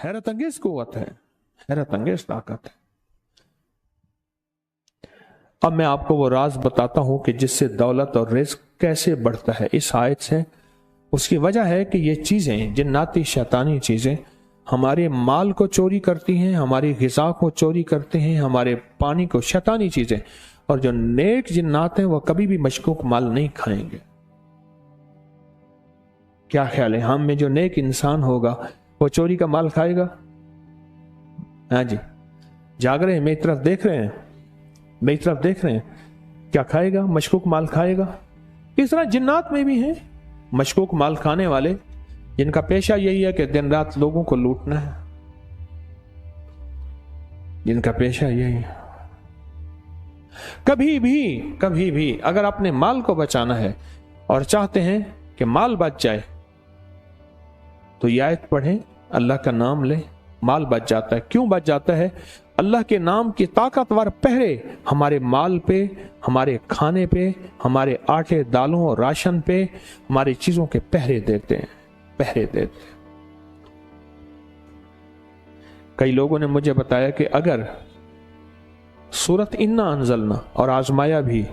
हैरत अंगेज कुव्वत है, हैरत अंगेज ताकत है। अब मैं आपको वो राज बताता हूं कि जिससे दौलत और रिज्क कैसे बढ़ता है इस आयत से। उसकी वजह है कि ये चीजें, जिन्नाती शैतानी चीजें हमारे माल को चोरी करती हैं, हमारी ग़िज़ा को चोरी करते हैं, हमारे पानी को, शैतानी चीजें। और जो नेक जिन्नात हैं वह कभी भी मशकूक माल नहीं खाएंगे। क्या ख्याल है, हम में जो नेक इंसान होगा वो चोरी का माल खाएगा? हाँ जी, जाग रहे हैं, मेरी तरफ देख रहे हैं, मेरी तरफ देख रहे हैं, क्या खाएगा? मशकूक माल खाएगा। इस तरह जिन्नात में भी हैं मशकूक माल खाने वाले, जिनका पेशा यही है कि दिन रात लोगों को लूटना है, जिनका पेशा यही है। कभी भी अगर अपने माल को बचाना है और चाहते हैं कि माल बच जाए तो ये आयत पढ़ें, अल्लाह का नाम लें, माल बच जाता है। क्यों बच जाता है? अल्लाह के नाम की ताकतवर पहरे हमारे माल पे, हमारे खाने पे, हमारे आटे दालों और राशन पे, हमारी चीजों के पहरे देते हैं, पहरे देते हैं। कई लोगों ने मुझे बताया कि अगर सूरत इन्ना अंजलना, और आजमाया भी,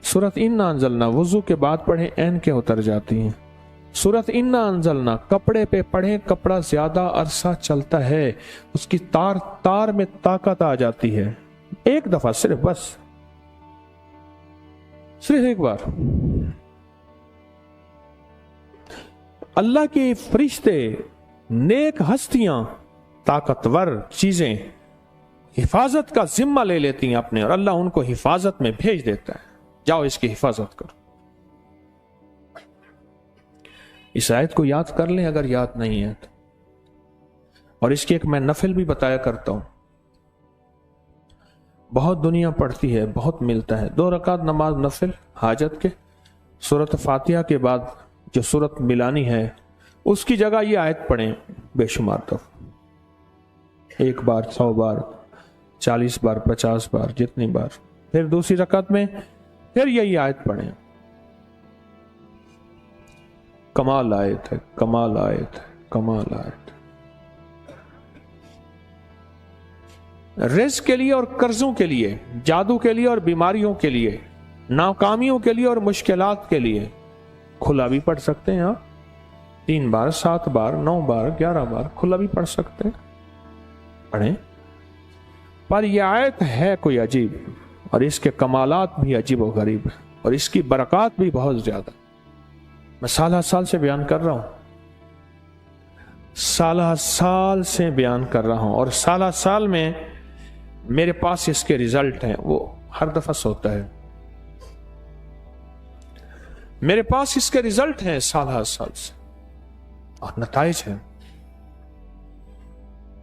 सूरत इन्ना अंजलना वुजू के बाद पढ़े ऐन के उतर जाती हैं। सूरत इन्ना अंजलना कपड़े पे पढ़े, कपड़ा ज्यादा अरसा चलता है, उसकी तार तार में ताकत आ जाती है। एक दफा सिर्फ, बस सिर्फ एक बार अल्लाह के फरिश्ते, नेक हस्तियां, ताकतवर चीजें हिफाजत का जिम्मा ले लेती हैं अपने, और अल्लाह उनको हिफाजत में भेज देता है, जाओ इसकी हिफाजत करो। इस आयत को याद कर लें अगर याद नहीं है तो। और इसकी एक मैं नफिल भी बताया करता हूं, बहुत दुनिया पढ़ती है, बहुत मिलता है। 2 रकात नमाज नफिल हाजत के, सूरत फातिहा के बाद जो सूरत मिलानी है उसकी जगह ये आयत पढ़ें बेशुमार दफा, 1 बार, 100 बार, 40 बार, 50 बार, जितनी बार। फिर दूसरी रकात में फिर यही आयत पढ़ें। कमाल आयत है, कमाल आयत है, कमाल आयत। रिज़्क़ के लिए और कर्जों के लिए, जादू के लिए और बीमारियों के लिए, नाकामियों के लिए और मुश्किलात के लिए खुला भी पढ़ सकते हैं आप। 3 बार, 7 बार, 9 बार, 11 बार खुला भी पढ़ सकते हैं, पढ़ें। पर यह आयत है कोई अजीब, और इसके कमालात भी अजीब और गरीब है, और इसकी बरक़ात भी बहुत ज्यादा। मैं साल साल से बयान कर रहा हूं, साल साल से बयान कर रहा हूं, और साल साल में मेरे पास इसके रिजल्ट हैं, वो हर दफा होता है। मेरे पास इसके रिजल्ट हैं साल साल से, और नताइज हैं,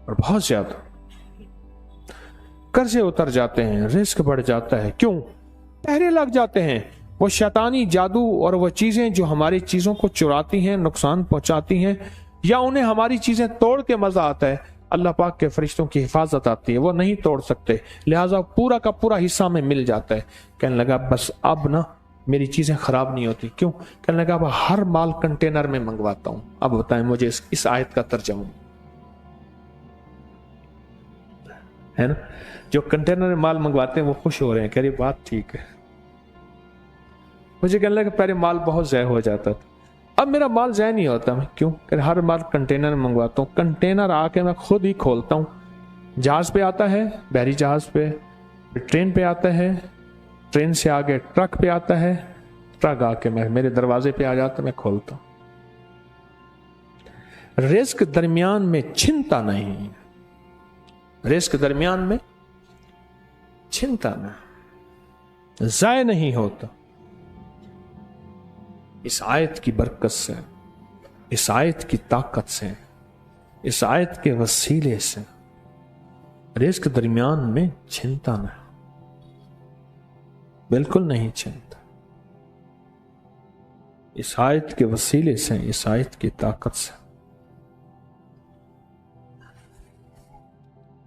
और बहुत ज्यादा। कर्जे उतर जाते हैं, रिस्क बढ़ जाता है। क्यों? पहरे लग जाते हैं। वो शैतानी जादू और वो चीजें जो हमारी चीजों को चुराती हैं, नुकसान पहुंचाती हैं, या उन्हें हमारी चीजें तोड़ के मजा आता है, अल्लाह पाक के फरिश्तों की हिफाजत आती है, वो नहीं तोड़ सकते, लिहाजा पूरा का पूरा हिस्सा में मिल जाता है। कहने लगा बस अब ना मेरी चीजें खराब नहीं होती। क्यों? कहने लगा अब हर माल कंटेनर में मंगवाता हूं। अब बताएं मुझे इस आयत का तर्जुमा है ना। जो कंटेनर में माल मंगवाते हैं वो खुश हो रहे हैं, कह रही बात ठीक है। मुझे कहने लगा पहले माल बहुत ज़ाय हो जाता था, अब मेरा माल ज़ाय नहीं होता। मैं क्यों? हर माल कंटेनर में मंगवाता हूँ, कंटेनर आके मैं खुद ही खोलता हूँ। जहाज पे आता है, बहरी जहाज पे, ट्रेन पे आता है, ट्रेन से आगे ट्रक पे आता है, ट्रक आके मेरे दरवाजे पे आ जाता, मैं खोलता हूँ। रिस्क दरमियान में छिनता नहीं, रिस्क दरमियान में छिनता नहीं, ज़ाय नहीं होता। इस आयत की बरकत से, इस आयत की ताकत से, इस आयत के वसीले से रिस्क दरमियान में छिनता नहीं, बिल्कुल नहीं छिनता। इस आयत के वसीले से, इस आयत की ताकत से,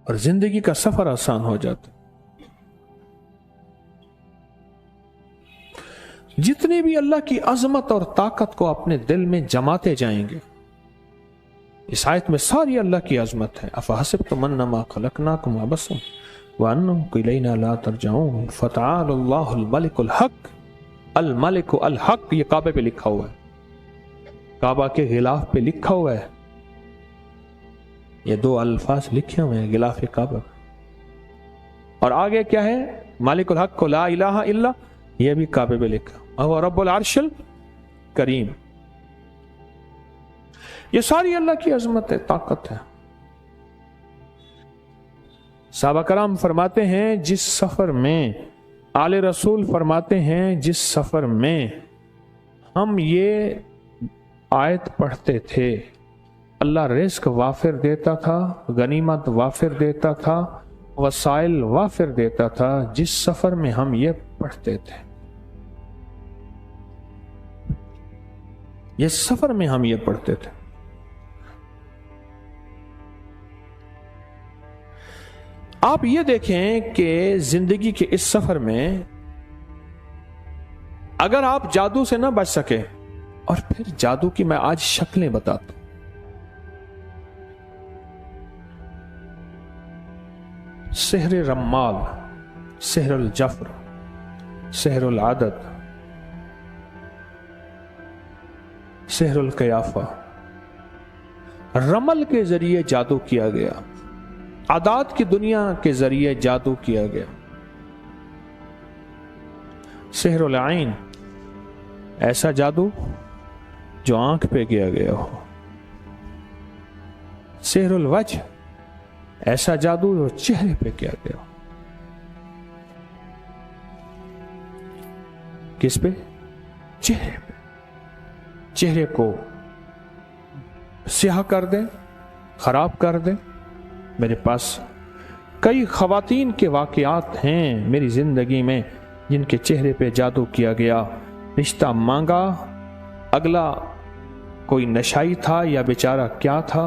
और जिंदगी का सफर आसान हो जाता। जितने भी अल्लाह की अजमत और ताकत को अपने दिल में जमाते जाएंगे, इस आयत में सारी अल्लाह की अजमत है। अफहसिबतुम अन्नमा खलकनाकुम अबसन व अन्नकुम इलैना ला तरजऊन फतआलल्लाहुल मलिकुल हक। अल मलिक अल हक, ये काबे पे लिखा हुआ है, काबा के गिलाफ पे लिखा हुआ है। ये दो अल्फाज लिखे हुए हैं गिलाफ काबा। और आगे क्या है, मालिकुल हक को ला इलाहा इल्ला, ये भी काबे पे लिखा। और रब्बुल अर्शिल करीम, ये सारी अल्लाह की अजमत है, ताकत है। साहबा कराम फरमाते हैं जिस सफर में, आले रसूल फरमाते हैं जिस सफर में हम ये आयत पढ़ते थे, अल्लाह रिस्क वाफिर देता था, गनीमत वाफिर देता था, वसाइल वाफिर देता था। जिस सफर में हम ये पढ़ते थे, ये सफर में हम ये पढ़ते थे। आप ये देखें कि जिंदगी के इस सफर में अगर आप जादू से ना बच सके, और फिर जादू की मैं आज शक्लें बताता हूं। सेहर रम्माल, सेहरुल जफर, सेहरुल आदत, सेहरुल कयाफा। रमल के जरिए जादू किया गया, आदात की दुनिया के जरिए जादू किया गया। सेहरुल आइन, ऐसा जादू जो आंख पे किया गया हो। सेहरुल वजह, ऐसा जादू जो चेहरे पे किया गया हो। किस पे? चेहरे पे। चेहरे को स्याह कर दे, खराब कर दे। मेरे पास कई खवातीन के वाकयात हैं मेरी जिंदगी में जिनके चेहरे पे जादू किया गया। रिश्ता मांगा, अगला कोई नशाई था या बेचारा क्या था,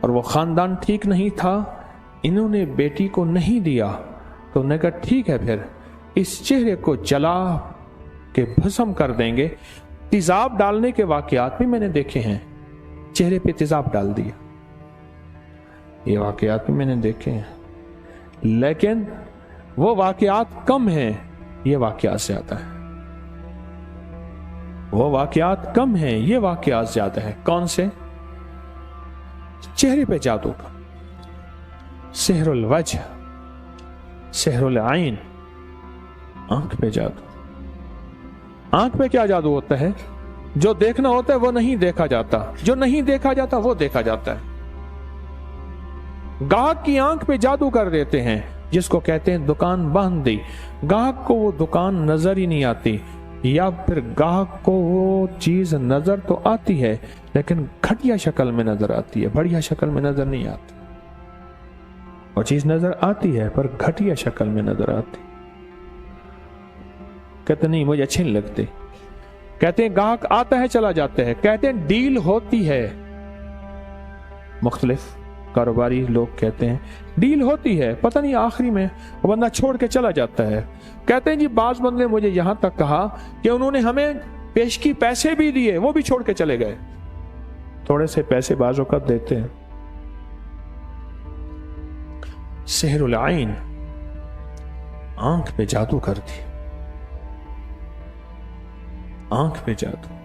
और वो खानदान ठीक नहीं था, इन्होंने बेटी को नहीं दिया, तो उन्होंने कहा ठीक है फिर इस चेहरे को जला के भस्म कर देंगे। तेजाब डालने के वाकयात भी मैंने देखे हैं, चेहरे पे तेजाब डाल दिया, ये वाकयात भी मैंने देखे हैं। लेकिन वो वाकयात कम हैं, ये वाकयात ज्यादा है। वो वाकयात कम हैं, ये वाकयात ज्यादा है। कौन से? चेहरे पे जादू का। सेहरुल वजह, सेहरुल आइन, आंख पे जादू। आंख पे क्या जादू होता है? जो देखना होता है वो नहीं देखा जाता, जो नहीं देखा जाता वो देखा जाता है। गाहक की आंख पे जादू कर देते हैं, जिसको कहते हैं दुकान बांध दी। गाहक को वो दुकान नजर ही नहीं आती, या फिर गाहक को वो चीज नजर तो आती है लेकिन घटिया शक्ल में नजर आती है, बढ़िया शक्ल में नजर नहीं आती। वो चीज नजर आती है पर घटिया शक्ल में नजर आती। कहते नहीं मुझे अच्छे नहीं लगते। कहते हैं ग्राहक आता है चला जाता है। कहते हैं डील होती है, मुख्तलिफ कारोबारी लोग कहते हैं डील होती है, पता नहीं आखिरी में वो बंदा छोड़ के चला जाता है। कहते हैं जी बाज बंदे मुझे यहां तक कहा कि उन्होंने हमें पेशगी पैसे भी दिए, वो भी छोड़ के चले गए। थोड़े से पैसे बाजों का देते हैं। सेहरुल आइन, आंख पे जादू कर दी, आंख पे जादू।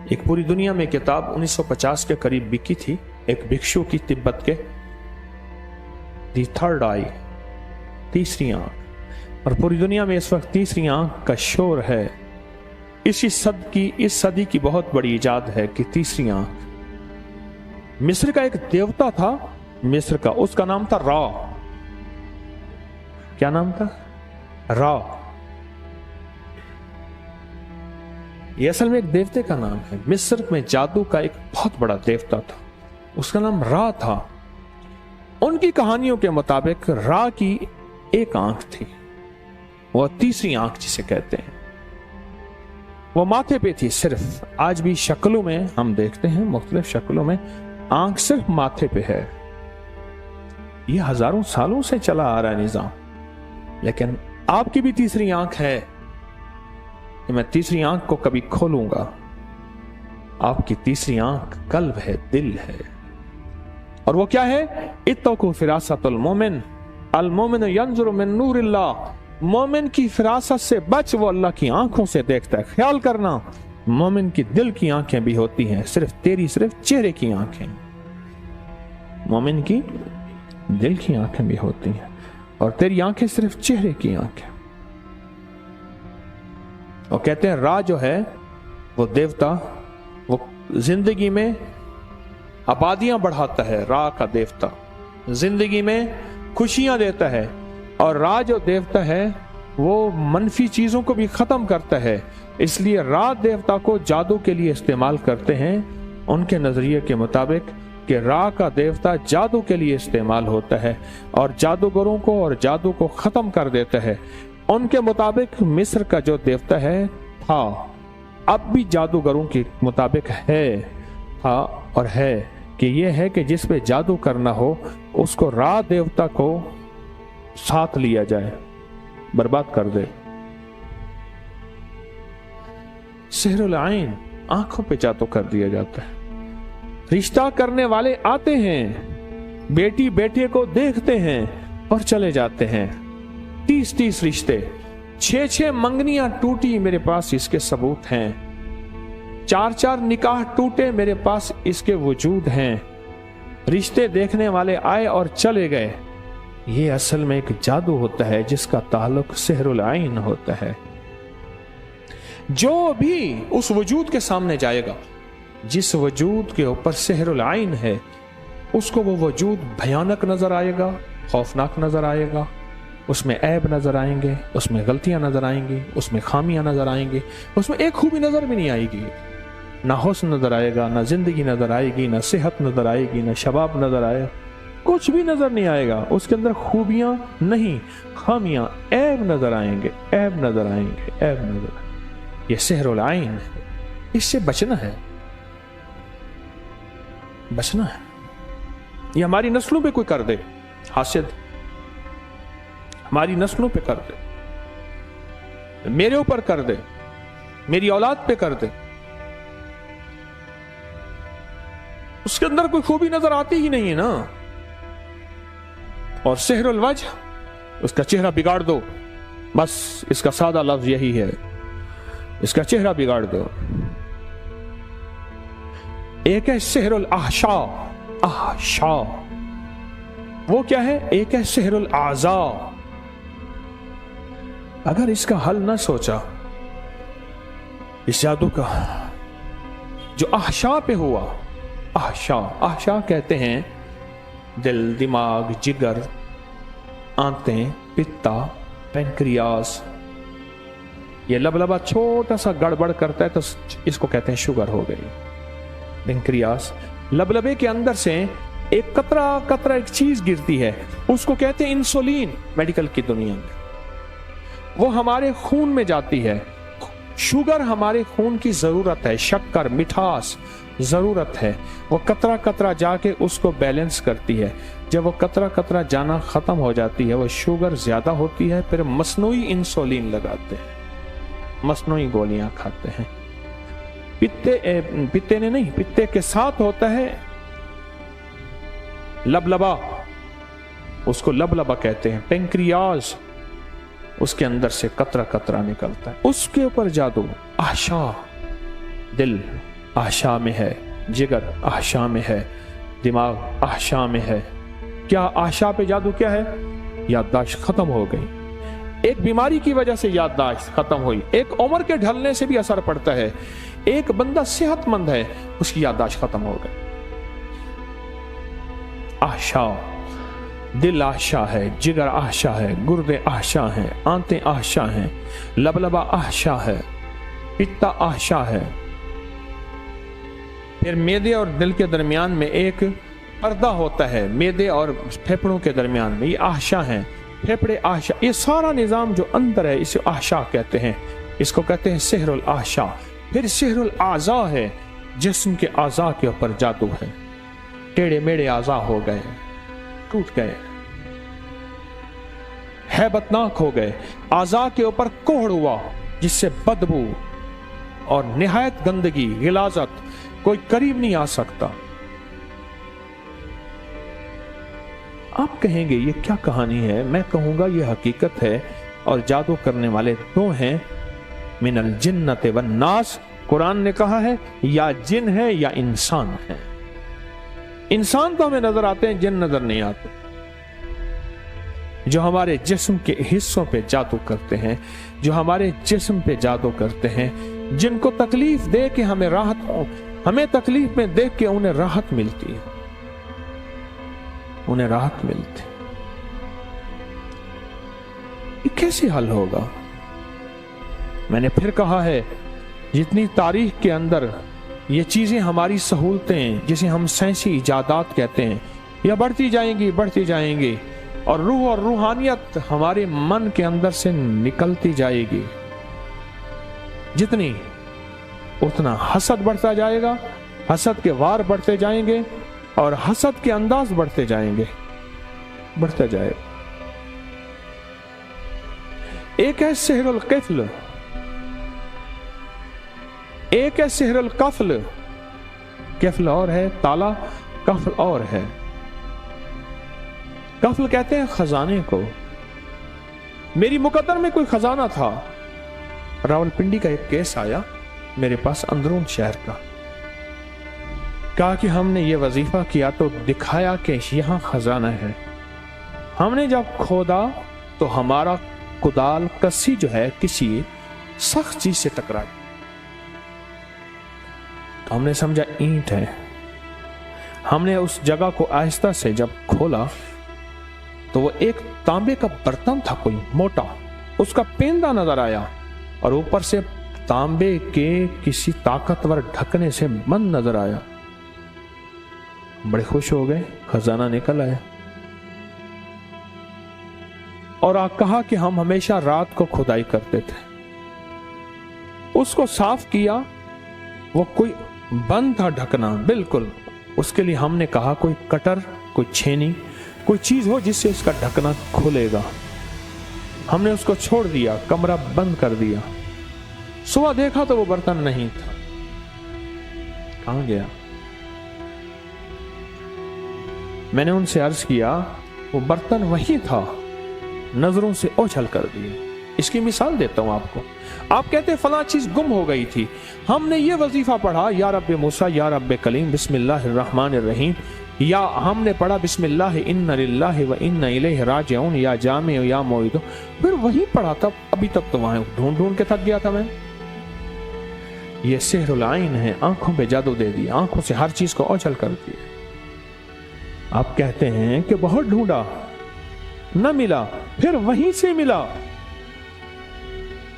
एक पूरी दुनिया में किताब 1950 के करीब बिकी थी, एक भिक्षु की तिब्बत के, दी थर्ड आई, तीसरी आंख। और पूरी दुनिया में इस वक्त तीसरी आंख का शोर है। इस सदी की बहुत बड़ी इजाद है कि तीसरी आंख। मिस्र का एक देवता था, मिस्र का, उसका नाम था रा। क्या नाम था? रा। यह असल में एक देवते का नाम है। मिस्र में जादू का एक बहुत बड़ा देवता था, उसका नाम रा था। उनकी कहानियों के मुताबिक रा की एक आंख थी, वह तीसरी आंख जिसे कहते हैं, वो माथे पे थी सिर्फ। आज भी शक्लों में हम देखते हैं, मुख्तलिफ शक्लों में आंख सिर्फ माथे पे है। यह हजारों सालों से चला आ रहा है निजाम। लेकिन आपकी भी तीसरी आंख है, कि मैं तीसरी आंख को कभी खोलूंगा। आपकी तीसरी आंख कल्ब है, दिल है। और वो क्या है? इत्तकू फिरासतुल मोमिन, अल मोमिन यंजुरु मिन नूरिल्लाह। मोमिन की फिरासत से बच, वो अल्लाह की आंखों से देखता है। ख्याल करना, मोमिन की दिल की आंखें भी होती हैं, सिर्फ चेहरे की आंखें। मोमिन की दिल की आंखें भी होती हैं और तेरी आंखें सिर्फ चेहरे की आंखें। और कहते हैं रा जो है वो देवता, वो जिंदगी में आबादियां बढ़ाता है। रा का देवता जिंदगी में खुशियां देता है, और रा जो देवता है वो मनफी चीजों को भी खत्म करता है। इसलिए रा देवता को जादू के लिए इस्तेमाल करते हैं। उनके नजरिए के मुताबिक कि रा का देवता जादू के लिए इस्तेमाल होता है और जादूगरों को और जादू को खत्म कर देता है। उनके मुताबिक मिस्र का जो देवता है था, अब भी जादूगरों के मुताबिक है, था और है, कि यह है कि जिस पे जादू करना हो उसको रा देवता को साथ लिया जाए, बर्बाद कर दे। सिहरुल आइन, आंखों पे जादू कर दिया जाता है। रिश्ता करने वाले आते हैं, बेटी बेटे को देखते हैं और चले जाते हैं। 30-30 रिश्ते, 6-6 मंगनियां टूटी, मेरे पास इसके सबूत हैं। 4-4 निकाह टूटे, मेरे पास इसके वजूद हैं। रिश्ते देखने वाले आए और चले गए। ये असल में एक जादू होता है जिसका ताल्लुक सिहरुल आइन होता है। जो भी उस वजूद के सामने जाएगा, जिस वजूद के ऊपर सिहरुल आइन है, उसको वो वजूद भयानक नजर आएगा, खौफनाक नजर आएगा। उसमें ऐब नजर आएंगे, उसमें गलतियां नजर आएंगी, उसमें खामियां नजर आएंगी, उसमें एक खूबी नजर भी नहीं आएगी। ना हुस्न नजर आएगा, ना जिंदगी नजर आएगी, ना सेहत नजर आएगी, ना शबाब नजर आएगा, कुछ भी नजर नहीं आएगा। उसके अंदर खूबियां नहीं, खामियां, ऐब नजर आएंगे, ऐब नजर आएंगे, ऐब नजर आएंगे। ये सिहरुल आइन है, इससे बचना है, बचना है। ये हमारी नस्लों पे कोई कर दे हासिद, हमारी नस्लों पे कर दे, मेरे ऊपर कर दे, मेरी औलाद पे कर दे, उसके अंदर कोई खूबी नजर आती ही नहीं है ना। और सिहरुल वजह, उसका चेहरा बिगाड़ दो, बस इसका सादा लफ्ज यही है, इसका चेहरा बिगाड़ दो। एक है सिहरुल आशा, आशा वो क्या है? एक है सिहरुल आजा। अगर इसका हल ना सोचा, इस जादू का जो आशा पे हुआ, आशा, आशा कहते हैं दिल, दिमाग, जिगर, आंतें, पित्ता, पेंक्रियास। ये लबलबा छोटा सा गड़बड़ करता है तो इसको कहते हैं शुगर हो गई। पेंक्रियास, लबलबे के अंदर से एक कतरा कतरा एक चीज गिरती है, उसको कहते हैं इंसुलिन। मेडिकल की दुनिया में वो हमारे खून में जाती है। शुगर हमारे खून की जरूरत है, शक्कर, मिठास जरूरत है। वो कतरा कतरा जाके उसको बैलेंस करती है। जब वो कतरा कतरा जाना खत्म हो जाती है, वो शुगर ज्यादा होती है, फिर मसनूई इंसुलिन लगाते हैं, मसनूई गोलियां खाते हैं। पित्ते ने नहीं, पित्ते के साथ होता है लबलबा, उसको लबलबा कहते हैं। पेंक्रियाज, उसके अंदर से कतरा कतरा निकलता है, उसके ऊपर जादू। आशा, दिल आशा में है, जिगर आशा में है, दिमाग आशा में है। क्या आशा पे जादू क्या है? याददाश्त खत्म हो गई। एक बीमारी की वजह से याददाश्त खत्म हुई, एक उम्र के ढलने से भी असर पड़ता है। एक बंदा सेहतमंद है, उसकी याददाश्त खत्म हो गई। आशा, दिल आशा है, जिगर आशा है, गुर्दे आशा हैं, आंतें आशा हैं, लबलबा आशा है, पित्ता आशा है। फिर मेदे और दिल के दरमियान में एक पर्दा होता है, मेदे और फेफड़ों के दरमियान में, ये आशा है, फेफड़े आशा। ये सारा निजाम जो अंदर है इसे आशा कहते हैं, इसको कहते हैं सिहरुल आशा। फिर सिहरुल आजा है, जिस्म के आजा के ऊपर जादू है। टेढ़े मेढ़े आजा हो गए, टूट गए, हैबतनाक हो गए, आजा के ऊपर कोहड़ हुआ, जिससे बदबू और निहायत गंदगी, गिलाजत, कोई करीब नहीं आ सकता। आप कहेंगे ये क्या कहानी है? मैं कहूंगा ये हकीकत है, और जादू करने वाले दो हैं, मिनल जिन्नत वन नास। कुरान ने कहा है या जिन है या इंसान है। इंसान तो हमें नजर आते हैं, जिन नजर नहीं आते, जो हमारे जिस्म के हिस्सों पे जादू करते हैं, जो हमारे जिस्म पे जादू करते हैं, जिनको तकलीफ दे के हमें राहत, हमें तकलीफ में देख के उन्हें राहत मिलती है, उन्हें राहत मिलती। ये कैसे हल होगा? मैंने फिर कहा है, जितनी तारीख के अंदर ये चीजें, हमारी सहूलतें, जिसे हम साइंसी इजादात कहते हैं, यह बढ़ती जाएंगी और रूह और रूहानियत हमारे मन के अंदर से निकलती जाएगी। जितनी उतना हसद बढ़ता जाएगा, हसद के वार बढ़ते जाएंगे और हसद के अंदाज बढ़ते जाएंगे। एक है सिहरुल क़िफ़्ल, एक है सिहरुल कफ़्ल। क़िफ़्ल और है ताला, कफ़्ल और है। कफ़्ल कहते हैं खजाने को। मेरी मुकद्दर में कोई खजाना था। रावलपिंडी का एक केस आया मेरे पास, अंदरून शहर का। कहा कि हमने ये वजीफा किया तो दिखाया कि यहां खजाना है। हमने जब खोदा तो हमारा कुदाल, कसी जो है, किसी सख्त चीज से टकराई। तो हमने समझा ईंट है। हमने उस जगह को आहिस्ता से जब खोला तो वो एक तांबे का बर्तन था, कोई मोटा, उसका पेंदा नजर आया और ऊपर से तांबे के किसी ताकतवर ढकने से बंद नजर आया। बड़े खुश हो गए, खजाना निकल आया। और कहा कि हम हमेशा रात को खुदाई करते थे। उसको साफ किया, वो कोई बंद था ढकना बिल्कुल। उसके लिए हमने कहा कोई कटर, कोई छेनी, कोई चीज हो जिससे इसका ढकना खुलेगा। हमने उसको छोड़ दिया, कमरा बंद कर दिया। सुबह देखा तो वो बर्तन नहीं था। कहां गया? मैंने उनसे अर्ज किया, वो बर्तन वही था, नजरों से ओझल कर दिए। इसकी मिसाल देता हूं आपको। आप कहते हैं फलां चीज गुम हो गई थी। हमने ये वजीफा पढ़ा, या रब्बे मूसा या रब्बे कलीम बिस्मिल्लाहिर्रहमानिर्रहीम, या हमने पढ़ा बिस्मिल्लाह इन्ना लिल्लाहि व इन्ना इलैहि राजिऊन, या जामे या मौइदो। फिर वही पढ़ा था, अभी तक तो वहां ढूंढ के थक गया था मैं। ये सिहरुल आइन है, आंखों पे जादू दे दिया, आंखों से हर चीज को ओझल कर दिया। आप कहते हैं कि बहुत ढूंढा, न मिला, फिर वहीं से मिला।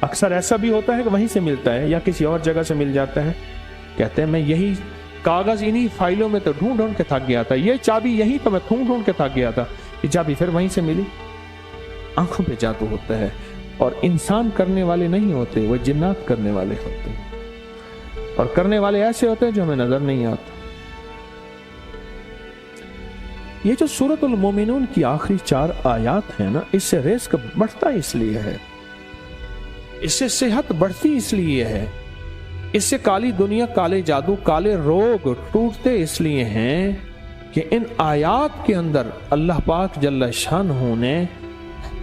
अक्सर ऐसा भी होता है कि वहीं से मिलता है या किसी और जगह से मिल जाता है। कहते हैं मैं यही कागज, इन्हीं फाइलों में तो ढूंढ के थक गया था, ये चाबी यही तो मैं ढूंढ के थक गया था, ये चाबी फिर वहीं से मिली। आंखों पे जादू होता है, और इंसान करने वाले नहीं होते, वो जिन्नात करने वाले होते हैं, और करने वाले ऐसे होते हैं जो हमें नजर नहीं आते। ये जो सूरतुल मोमिनून की आखिरी 4 आयात है ना, इससे रिस्क बढ़ता इसलिए है, इससे सेहत बढ़ती इसलिए है, इससे काली दुनिया, काले जादू, काले रोग टूटते इसलिए हैं कि इन आयात के अंदर अल्लाह पाक जल्ल शानहू ने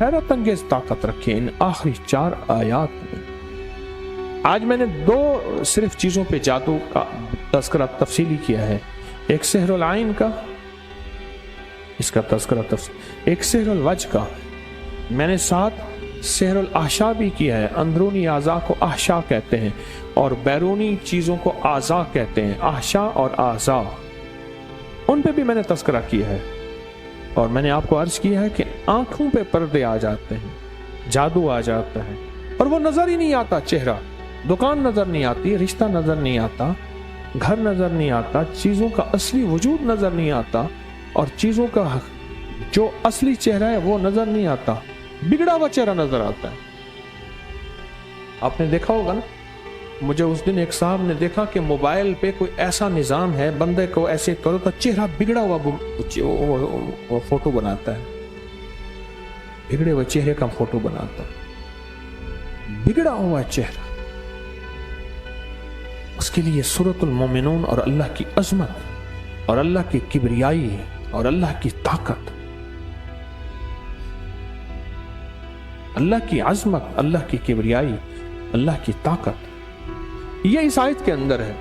हैरत अंगेज ताकत रखी इन आखिरी 4 आयात में। आज मैंने 2 सिर्फ चीजों पे जादू का तस्करा तफसीली किया है। एक सिहरुल आइन का, इसका तस्करा तफसील, एक सिहरुल वज का, मैंने 7 सिहरुल आशा भी किया है। अंदरूनी आज़ा को आशा कहते हैं और बैरूनी चीजों को आज़ा कहते हैं। आशा और आज़ा, उन पे भी मैंने तस्करा किया है। और मैंने आपको अर्ज किया है कि आंखों पे पर्दे आ जाते हैं, जादू आ जाता है, और वो नजर ही नहीं आता। चेहरा, दुकान नजर नहीं आती, रिश्ता नजर नहीं आता, घर नजर नहीं आता, चीजों का असली वजूद नजर नहीं आता, और चीजों का जो असली चेहरा है वो नजर नहीं आता, बिगड़ा हुआ चेहरा नजर आता है। आपने देखा होगा ना, मुझे उस दिन एक साहब ने देखा कि मोबाइल पे कोई ऐसा निजाम है, बंदे को ऐसे करो तो चेहरा बिगड़ा हुआ वो फोटो बनाता है, बिगड़े हुए चेहरे का फोटो बनाता है। बिगड़ा हुआ चेहरा, उसके लिए सूरतुल मोमिनून और अल्लाह की अजमत और अल्लाह की किबरियाई और अल्लाह की ताकत, अल्लाह की अजमत, अल्लाह की किबरियाई, अल्लाह की ताकत, ये इस आयत के अंदर है।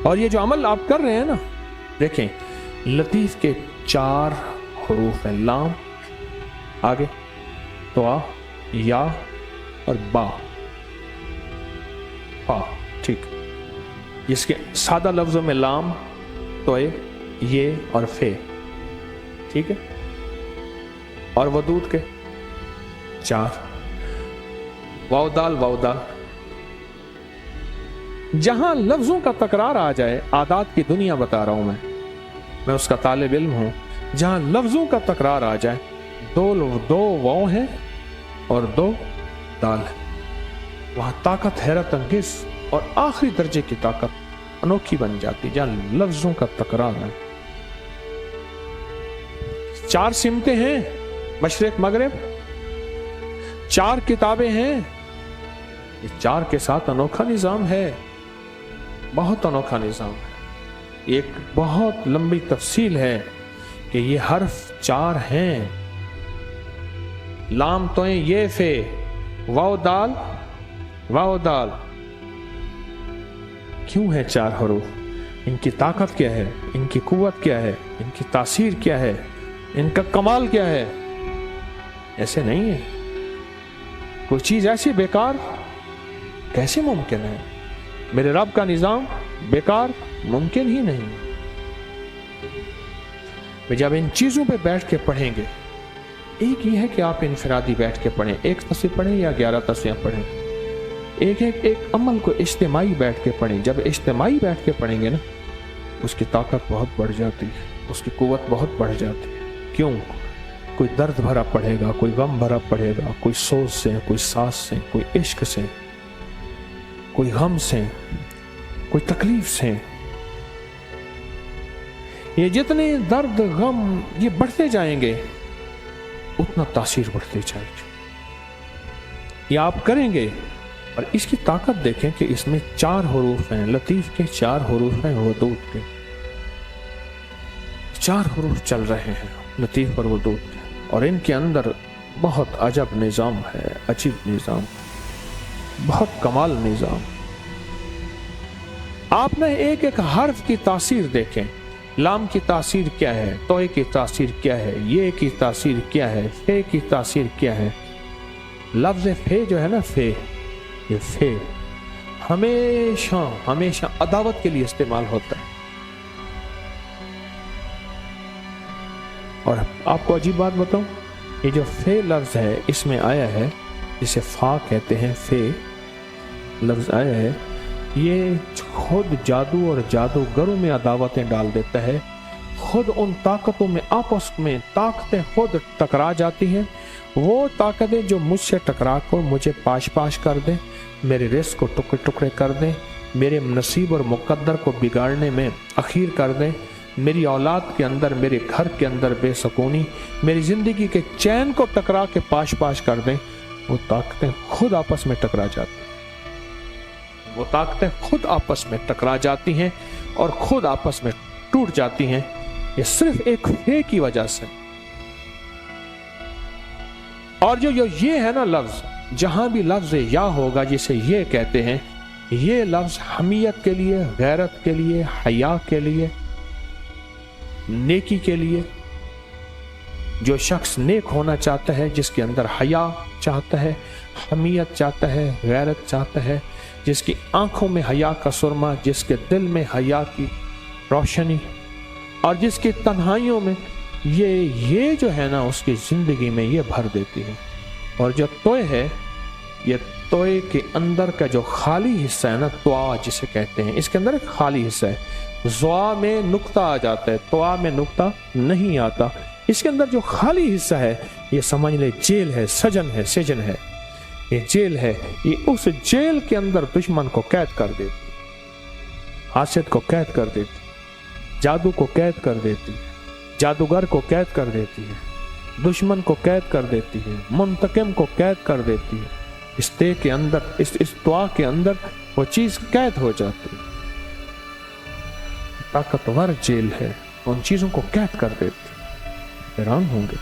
और ये जो अमल आप कर रहे हैं ना, देखें लतीफ के 4 हरूफ हैं, लाम, आगे तो आ, या और बा, ठीक। जिसके सादा लफ्जों में लाम, तोए, ये और फे, ठीक है। और वदूद के 4, वावदाल वावदाल। जहां लफ्जों का तकरार आ जाए, आदात की दुनिया बता रहा हूं मैं उसका तालिब इल्म हूं, जहां लफ्जों का तकरार आ जाए, 2 वाव है और 2 दाल है, वहां ताकत हैरत अंगेज और आखिरी दर्जे की ताकत अनोखी बन जाती, जहां लफ्जों का तकरार है। 4 सिमतें हैं, मशरिक मगरिब, 4 किताबें हैं, ये 4 के साथ अनोखा निजाम है, बहुत अनोखा निजाम है। एक बहुत लंबी तफसील है कि ये हर्फ 4 हैं, लाम तो ये फे, वाव दाल, वाव दाल। क्यों है 4 हरूफ? इनकी ताकत क्या है, इनकी कुव्वत क्या है, इनकी तासीर क्या है, इनका कमाल क्या है? ऐसे नहीं है, कोई चीज ऐसी बेकार कैसे मुमकिन है? मेरे रब का निजाम बेकार मुमकिन ही नहीं। जब इन चीजों पे बैठ के पढ़ेंगे, एक ये है कि आप इनफरादी बैठ के पढ़ें, 1 तस्वीर पढ़ें या 11 तस्वीर पढ़ें, एक अमल को इज्तिमाई बैठ के पढ़ें। जब इज्तिमाई बैठ के पढ़ेंगे ना, उसकी ताकत बहुत बढ़ जाती है, उसकी कुव्वत बहुत बढ़ जाती है। क्यों? कोई दर्द भरा पढ़ेगा, कोई गम भरा पढ़ेगा, कोई सोच से, कोई सांस से, कोई इश्क से, कोई गम से, कोई तकलीफ से। ये जितने दर्द गम ये बढ़ते जाएंगे, उतना तासीर बढ़ती जाएगी। ये आप करेंगे और इसकी ताकत देखें कि इसमें 4 हरूफ हैं, लतीफ के 4 हरूफ हैं, वदूद के 4 हरूफ चल रहे हैं, लतीफ और वदूद के, और इनके अंदर बहुत अजब निज़ाम है, अजीब निज़ाम, बहुत कमाल निज़ाम। आपने एक एक हर्फ की तासीर देखें, लाम की तासीर क्या है, तोए की तासीर क्या है, ये की तासीर क्या है, फे की तासीर क्या है। लफ्ज़ फे जो है ना, फे, ये फे हमेशा हमेशा अदावत के लिए इस्तेमाल होता है। और आपको अजीब बात बताऊं, ये जो फे लफ्ज़ है इसमें आया है, जिसे फा कहते हैं, फे लफ्ज़ आया है, ये खुद जादू और जादूगरों में अदावतें डाल देता है। खुद उन ताकतों में आपस में ताकतें खुद टकरा जाती हैं। वो ताकतें जो मुझसे टकरा कर मुझे पाश पाश कर दें, मेरे रिस्क को टुकड़े टुकड़े कर दें, मेरे नसीब और मुकद्दर को बिगाड़ने में अखीर कर दें, मेरी औलाद के अंदर, मेरे घर के अंदर बेसकूनी, मेरी ज़िंदगी के चैन को टकरा के पाश पाश कर दें, वो ताकतें खुद आपस में टकरा जाती हैं। वो ताकतें खुद आपस में टकरा जाती हैं और खुद आपस में टूट जाती हैं। ये सिर्फ एक फे की वजह से। और जो ये है ना लफ्ज, जहां भी लफ्ज या होगा जिसे ये कहते हैं, ये लफ्ज हमियत के लिए, गैरत के लिए, हया के लिए, नेकी के लिए। जो शख्स नेक होना चाहता है, जिसके अंदर हया चाहता है, हमियत चाहता है, गैरत चाहता है, जिसकी आंखों में हया का सुरमा, जिसके दिल में हया की रोशनी, और जिसकी तन्हाइयों में ये जो है ना, उसकी ज़िंदगी में ये भर देती है। और जो तोय है, ये तोय के अंदर का जो खाली हिस्सा है ना, त्वा जिसे कहते हैं, इसके अंदर एक खाली हिस्सा है। ज़्वा में नुक्ता आ जाता है, त्वा में नुक्ता नहीं आता। इसके अंदर जो खाली हिस्सा है, ये समझ ले जेल है, सजन है, सजन है, ये जेल है। ये उस जेल के अंदर दुश्मन को कैद कर देती, हासिद को कैद कर देती, जादू को कैद कर देती, जादूगर को कैद कर देती है, दुश्मन को कैद कर देती है, मुंतकिम को कैद कर देती है। इस तय के अंदर, इस दुआ के अंदर वो चीज कैद हो जाती। ताकतवर जेल है, उन चीजों को कैद कर देती। हैरान होंगे।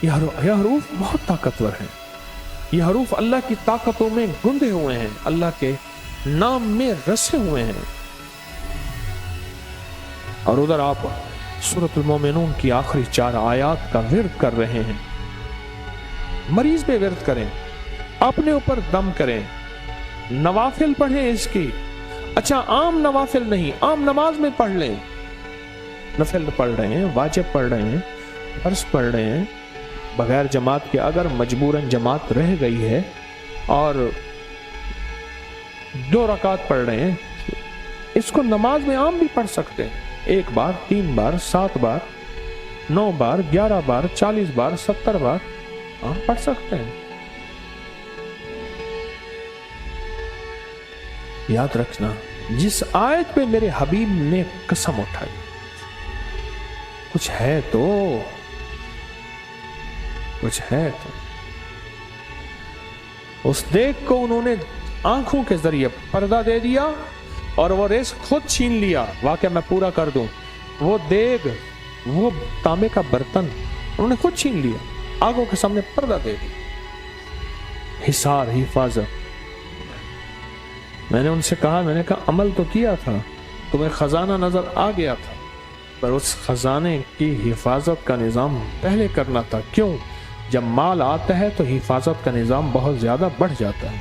यह हरूफ बहुत ताकतवर है। यह हरूफ अल्लाह की ताकतों में गुंदे हुए हैं, अल्लाह के नाम में रसे हुए हैं। और उधर आप सूरतुल मोमिनून की आखिरी 4 आयत का विर्द कर रहे हैं। मरीज पे विर्द करें, अपने ऊपर दम करें, नवाफिल पढ़ें इसकी। अच्छा, आम नवाफिल नहीं, आम नमाज में पढ़ लें। नफिल पढ़ रहे हैं, वाजिब पढ़ रहे हैं, फर्ज पढ़ रहे हैं, बगैर जमात के अगर मजबूरन जमात रह गई है और 2 रकात पढ़ रहे हैं, इसको नमाज में आम भी पढ़ सकते हैं। 1 बार, 3 बार, 7 बार, 9 बार, 11 बार, 40 बार, 70 बार आम पढ़ सकते हैं। याद रखना, जिस आयत पे मेरे हबीब ने कसम उठाई, कुछ है तो, कुछ है तो। उस देख को उन्होंने आंखों के जरिए पर्दा दे दिया और वो रिस्क खुद छीन लिया। वाकया मैं पूरा कर दूं, वो देग, वो तांबे का बर्तन उन्होंने खुद छीन लिया, आंखों के सामने पर्दा दे दिया। हिसार, हिफाजत। मैंने उनसे कहा, मैंने कहा अमल तो किया था, तुम्हें खजाना नजर आ गया था, पर उस खजाने की हिफाजत का निजाम पहले करना था। क्यों? जब माल आता है तो हिफाजत का निजाम बहुत ज्यादा बढ़ जाता है।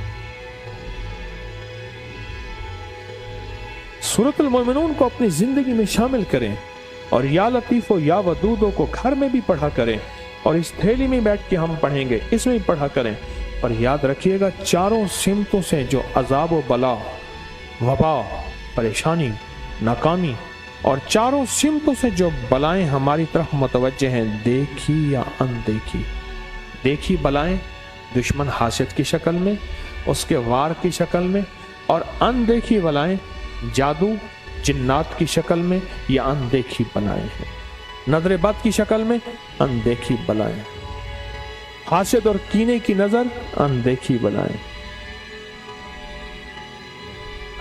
सूरतुल मोमिनून को अपनी जिंदगी में शामिल करें और या लतीफो या वदूदो को घर में भी पढ़ा करें, और इस थैली में बैठ के हम पढ़ेंगे, इसमें भी पढ़ा करें। पर याद रखिएगा, चारों सिमतों से जो अजाब व बला, वबा, परेशानी, नाकामी, और चारों सिमतों से जो बलाएं हमारी तरफ मुतवज्जे हैं, देखी या अनदेखी। देखी बलाएं दुश्मन हासिद की शक्ल में, उसके वार की शक्ल में, और अनदेखी बलाएं जादू जिन्नात की शक्ल में या अनदेखी बलाएं हैं। नजर बद की शक्ल में अनदेखी बलाएं, हासिद और कीने की नजर अनदेखी बलाएं।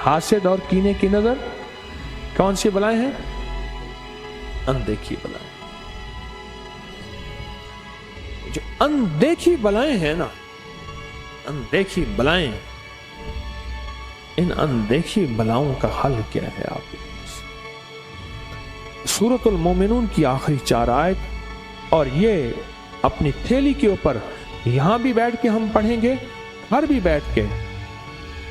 हासिद और कीने की नजर कौन सी बलाएं हैं? अनदेखी बलाएं। जो अनदेखी बलाएं हैं ना, अनदेखी बलाएं, इन अनदेखी बलाओं का हल क्या है? आप सूरतुल मोमिनून की आखिरी 4 आयत, और ये अपनी थैली के ऊपर यहां भी बैठ के हम पढ़ेंगे, घर भी बैठ के,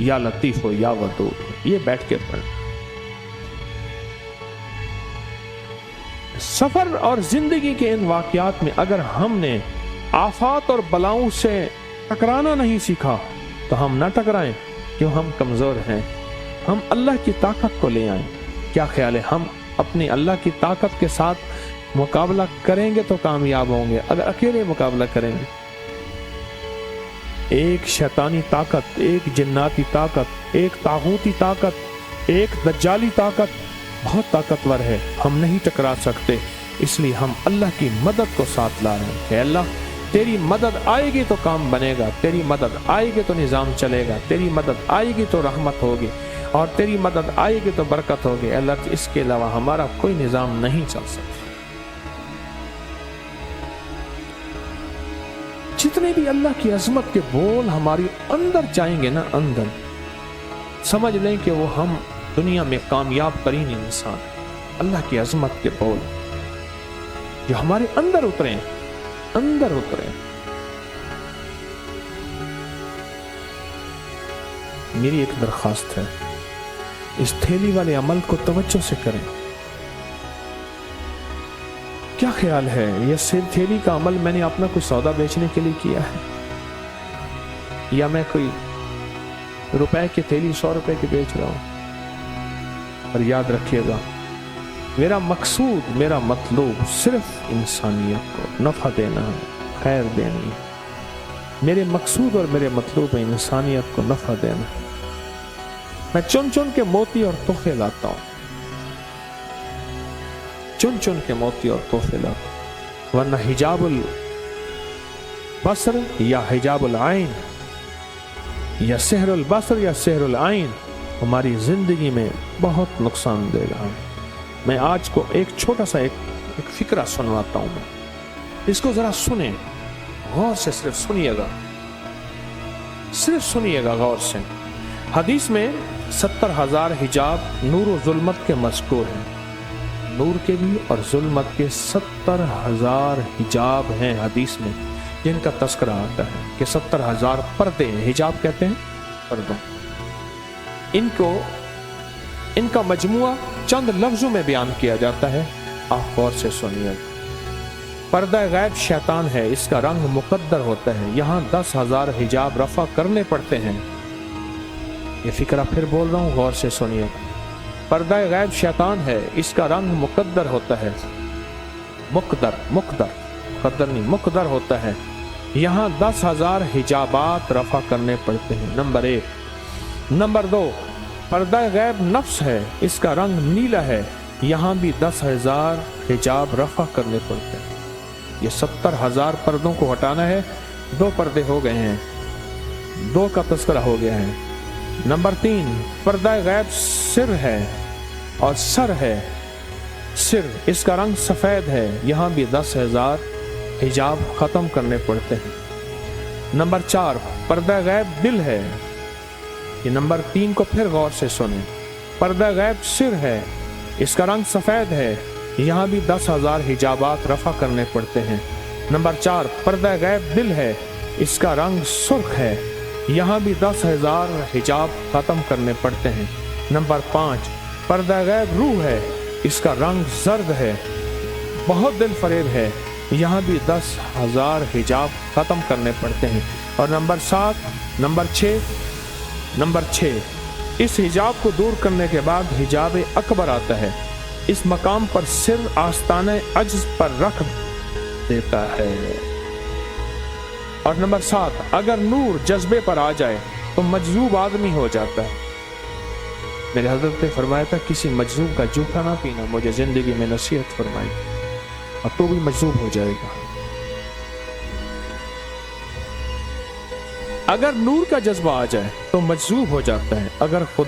या लतीफ हो या वदूद हो, ये बैठ के पढ़। सफर और जिंदगी के इन वाकयात में अगर हमने आफात और बलाओं से टकराना नहीं सीखा तो हम न टकराएं। क्यों? हम कमजोर हैं। हम अल्लाह की ताकत को ले आए। क्या ख्याल है, हम अपनी अल्लाह की ताकत के साथ मुकाबला करेंगे तो कामयाब होंगे। अगर अकेले मुकाबला करेंगे, एक शैतानी ताकत, एक जिन्नाती ताकत, एक तागूती ताकत, एक दज्जाली ताकत बहुत ताकतवर है, हम नहीं टकरा सकते। इसलिए हम अल्लाह की मदद को साथ ला रहे हैं। अल्लाह, तेरी मदद आएगी तो काम बनेगा, तेरी मदद आएगी तो निजाम चलेगा, तेरी मदद आएगी तो रहमत होगी, और तेरी मदद आएगी तो बरकत होगी। अल्लाह, इसके अलावा हमारा कोई निजाम नहीं चल सकता। जितने भी अल्लाह की अजमत के बोल हमारी अंदर जाएंगे ना, अंदर, समझ लें कि वो हम दुनिया में कामयाब तरीन इंसान। अल्लाह की अजमत के बोल जो हमारे अंदर उतरे, अंदर उतरे। मेरी एक दरखास्त है, इस थैली वाले अमल को तवज्जो से करें। क्या ख्याल है, ये सिर्फ थैली का अमल मैंने अपना कोई सौदा बेचने के लिए किया है, या मैं कोई रुपए की थैली 100 रुपए की बेच रहा हूं? और याद रखिएगा, मेरा मकसूद, मेरा मतलूब सिर्फ इंसानियत को नफा देना है, खैर देनी है। मेरे मकसूद और मेरे मतलूब में इंसानियत को नफा देना। मैं चुन चुन के मोती और तोहफे लाता हूं, चुन चुन के मोती और तोहफे लाता हूं। वरना हिजाबुल बसर या हिजाबुल आइन या सेहरुल बसर या सेहरुल आइन हमारी जिंदगी में बहुत नुकसान देगा। मैं आज को एक छोटा सा एक फिक्रा सुनवाता हूं। इसको जरा सुने, गौर से सिर्फ सुनिएगा, सिर्फ सुनिएगा गौर से। हदीस में 70,000 हिजाब नूर और जुल्मत के मज़कूर हैं। नूर के भी और जुल्मत के 70,000 हिजाब हैं हदीस में, जिनका तस्करा आता है कि 70,000 पर्दे, हिजाब कहते हैं पर्दों, इनका मजमुआ चंद लफ्जों में बयान किया जाता है। आप गौर से सुनिए। पर्दा गैब शैतान है, इसका रंग मुकद्दर होता है। यहाँ 10,000 हिजाब रफा करने पड़ते हैं। ये फिक्रा फिर बोल रहा हूँ, गौर से सुनिए। पर्दा गैब शैतान है, इसका रंग मुकद्दर होता है। मुकद्दर होता है। यहाँ 10,000 हिजाबात रफा करने पड़ते हैं। नंबर 1। नंबर 2, पर्दा गैब नफ्स है, इसका रंग नीला है। यहाँ भी 10,000 हिजाब रफा करने पड़ते हैं। ये 70,000 पर्दों को हटाना है। 2 पर्दे हो गए हैं, 2 का तस्करा हो गया है। नंबर 3, पर्दा गैब सिर है और सर है। सिर, इसका रंग सफेद है। यहाँ भी 10,000 हिजाब खत्म करने पड़ते हैं। नंबर 4, पर्दा गैब दिल है। ये नंबर 3 को फिर गौर से सुने। पर्दा गैब सिर है, इसका रंग सफेद है। यहाँ भी 10,000 हिजाबात रफा करने पड़ते हैं। नंबर 4, पर्दा गैब दिल है, इसका रंग सुर्ख है। यहाँ भी 10,000 हिजाब खत्म करने पड़ते हैं। नंबर 5, पर्दा गैब रूह है, इसका रंग जर्द है, बहुत दिल फरेब है। यहाँ भी 10,000 हिजाब खत्म करने पड़ते हैं। और नंबर 6, इस हिजाब को दूर करने के बाद हिजाब अकबर आता है। इस मकाम पर सिर आस्ताने अज्ज पर रख देता है। और नंबर 7, अगर नूर जज्बे पर आ जाए तो मजजूब आदमी हो जाता है। मेरे हजरत ने फरमाया था, किसी मजजूब का जूठा ना पीना। मुझे जिंदगी में नसीहत फरमाई, अब तो भी मजजूब हो जाएगा। अगर नूर का जज्बा आ जाए तो मजजूब हो जाता है। अगर खुद